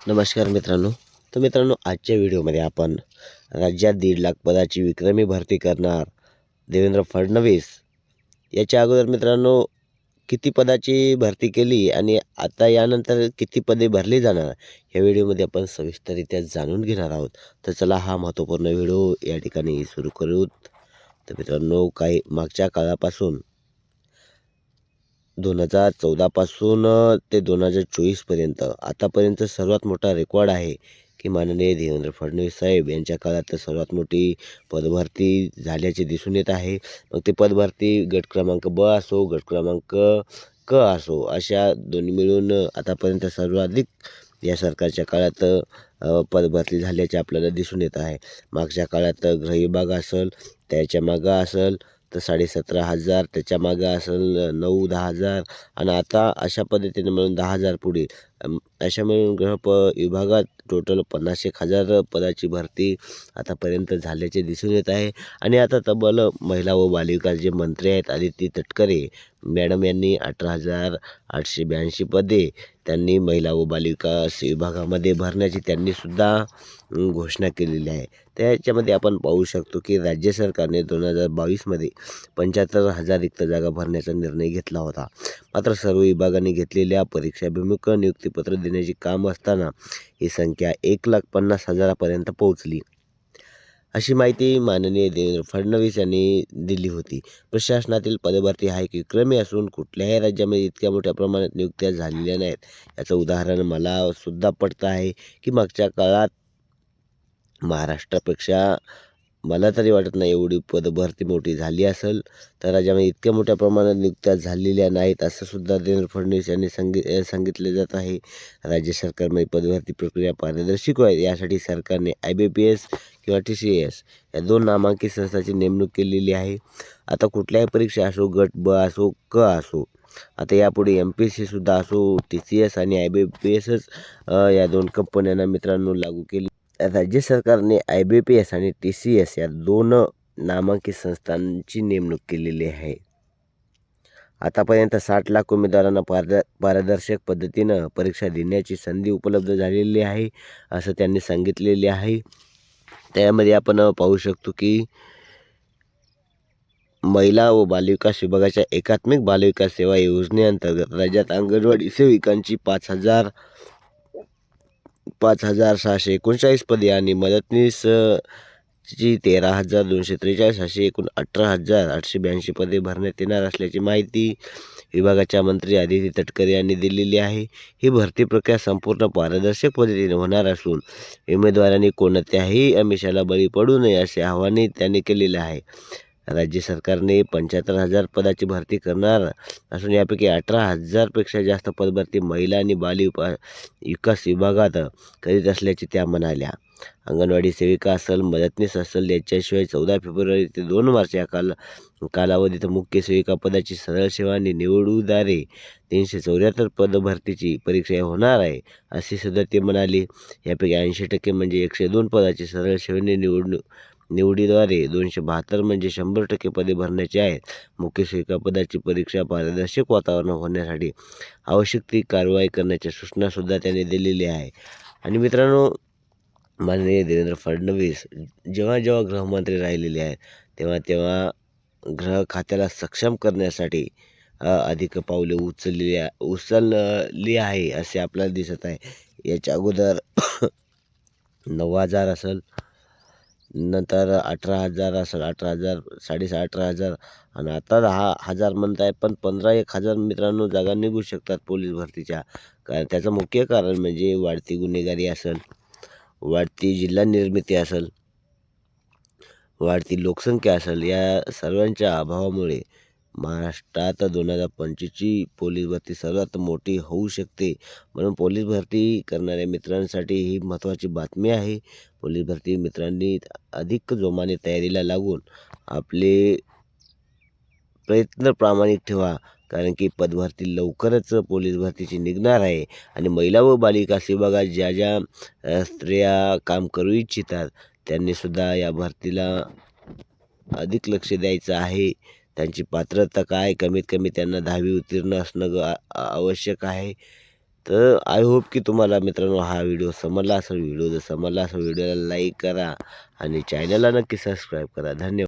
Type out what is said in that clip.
नमस्कार मित्रांनो. आजच्या व्हिडिओमध्ये आपण राज्यात 1.5 लाख पदाची विक्रमी भरती करणार देवेंद्र फडणवीस याच्या अगोदर मित्रांनो किती पदाची भरती केली आणि आता यानंतर किती पदे भरली जाणार या व्हिडिओमध्ये आपण सविस्तररित्या जाणून घेणार आहोत. तर चला हा महत्त्वपूर्ण व्हिडिओ या ठिकाणी सुरू करूत. तर मित्रांनो, काही मागच्या काळापासून 2014 पासून ते 2024पर्यंत आतापर्यंत सर्वात मोठा रेकॉर्ड आहे की माननीय देवेंद्र फडणवीस साहेब यांच्या काळात सर्वात मोठी पदभरती झाल्याचे दिसून येत आहे. मग ते पदभरती गट क्रमांक ब असो, गट क्रमांक क असो, अशा दोन्ही मिळून आतापर्यंत सर्वाधिक या सरकारच्या काळात पदभरती झाल्याचे आपल्याला दिसून येत आहे. मागच्या काळात गृह विभाग असेल, त्याच्या मागं असेल तर 17,500, त्याच्या मागं असेल 9-10 हजार आणि आता अशा पद्धतीने मिळून 10,000 पुढे अशा मिळून विभागात टोटल 50,000 पदाची भरती आतापर्यंत झाल्याचे दिसून येत आहे. आणि आता तब्बल महिला व बालविकास जे मंत्री आहेत आदिती तटकरे मॅडम यांनी 18,882 पदे त्यांनी महिला व बालविकास विभागामध्ये भरण्याची त्यांनीसुद्धा घोषणा केलेली आहे. त्याच्यामध्ये आपण पाहू शकतो की राज्य सरकारने 2022मध्ये 75,000 रिक्त जागा भरण्याचा निर्णय घेतला होता. मात्र सर्व विभागांनी घेतलेल्या परीक्षाभिमुख नियुक्तीपत्र देण्याचे काम असताना ही संख्या 1,50,000 पोहोचली, अशी माहिती माननीय देवेंद्र फडणवीस यांनी दिली होती. प्रशासनातील पदभरती हा एक विक्रमी असून कुठल्याही राज्यामध्ये इतक्या मोठ्या प्रमाणात नियुक्त्या झालेल्या नाहीत. याचं उदाहरण मला सुद्धा पडतं आहे की मागच्या काळात महाराष्ट्रापेक्षा मला तरी वाटत नाही एवढी पदभरती मोठी झाली असेल. तर राज्यामध्ये इतक्या मोठ्या प्रमाणात नियुक्त्या झालेल्या नाहीत असं सुद्धा देवेंद्र फडणवीस यांनी सांगितले जात आहे. राज्य सरकारमध्ये पदभरती प्रक्रिया पारदर्शी व्हावी यासाठी सरकारने IBPS किंवा TCS या 2 नामांकित संस्थांची नेमणूक केलेली आहे. आता कुठल्याही परीक्षा असो, गट ब असो, क असो, आता यापुढे MPSCसुद्धा असो, TCS आणि IBPSच या 2 कंपन्यांना मित्रांनो लागू केली. राज्य सरकारने IBPS आणि TCS या 2 नामांकित संस्थांची नेमणूक केलेली आहे. आतापर्यंत 60 लाख उमेदवारांना पारदर्शक पद्धतीनं परीक्षा देण्याची संधी उपलब्ध झालेली आहे असं त्यांनी सांगितलेले आहे. त्यामध्ये आपण पाहू शकतो की महिला व बालविकास विभागाच्या एकात्मिक बालविकास सेवा योजनेअंतर्गत राज्यात अंगणवाडी सेविकांची 5,639 पदे आणि मदतनीस ची 13,243 अशी एकूण 18,882 पदे भरण्यात येणार असल्याची माहिती विभागाच्या मंत्री आदिती तटकरे यांनी दिलेली आहे. ही भरती प्रक्रिया संपूर्ण पारदर्शक पद्धतीने होणार असून उमेदवारांनी कोणत्याही आमिषाला बळी पडू नये असे आवाहनही त्यांनी केलेले आहे. राज्य सरकारने 75,000 पदाची भरती करणार असून यापैकी 18,000पेक्षा जास्त पदभरती महिला आणि बालविकास विभागात करीत असल्याचे त्या म्हणाल्या. अंगणवाडी सेविका असेल, मदतनीस असेल, याच्याशिवाय 14 फेब्रुवारी ते 2 मार्च या कालावधीत मुख्य सेविका पदाची सरळ सेवा आणि निवडूद्वारे 374 पदभरतीची परीक्षा होणार आहे असे सुद्धा ते म्हणाले. यापैकी 80% म्हणजे 102 पदाची सरळ सेवेने निवडीद्वारे 272 म्हणजे 100% पदे भरण्याची आहेत. मुख्य सेविका पदाची परीक्षा पारदर्शक वातावरण होण्यासाठी आवश्यक ती कारवाई करण्याच्या सूचनासुद्धा त्यांनी दिलेल्या आहे. आणि मित्रांनो, माननीय देवेंद्र फडणवीस जेव्हा गृहमंत्री राहिलेले आहेत तेव्हा गृह खात्याला सक्षम करण्यासाठी अधिक पावले उचलली आहे असे आपल्याला दिसत आहे. याच्या अगोदर 9,000 असेल, नंतर 18,000 असेल, 18,000, 18,500 आणि आता 10,000 म्हणत आहे. पण 15,000 मित्रांनो जागा निघू शकतात पोलीस भरतीच्या. कारण त्याचं मुख्य कारण म्हणजे वाढती गुन्हेगारी असेल, वाढती जिल्हा निर्मिती असेल, वाढती लोकसंख्या असेल, या सर्वांच्या अभावामुळे महाराष्ट्रात 2025ची पोलीस भरती सर्वात मोठी होऊ शकते. म्हणून पोलीस भरती करणाऱ्या मित्रांसाठी ही महत्त्वाची बातमी आहे. पोलीस भरती मित्रांनी अधिक जोमाने तयारीला लागून आपले प्रयत्न प्रामाणिक ठेवा, कारण की पदभरती लवकरच पोलीस भरतीची निघणार आहे. आणि महिला व बालविकास विभागात ज्या स्त्रिया काम करू इच्छितात त्यांनीसुद्धा या भरतीला अधिक लक्ष द्यायचं आहे. त्यांची पात्रता काय, कमीत कमी त्यांना 10वी उत्तीर्ण असणं आवश्यक आहे. तर आय होप की तुम्हाला मित्रांनो हा व्हिडिओ समजला असेल. व्हिडिओ जर समजला असेल व्हिडिओला लाईक करा आणि चॅनलला नक्की सबस्क्राईब करा. धन्यवाद.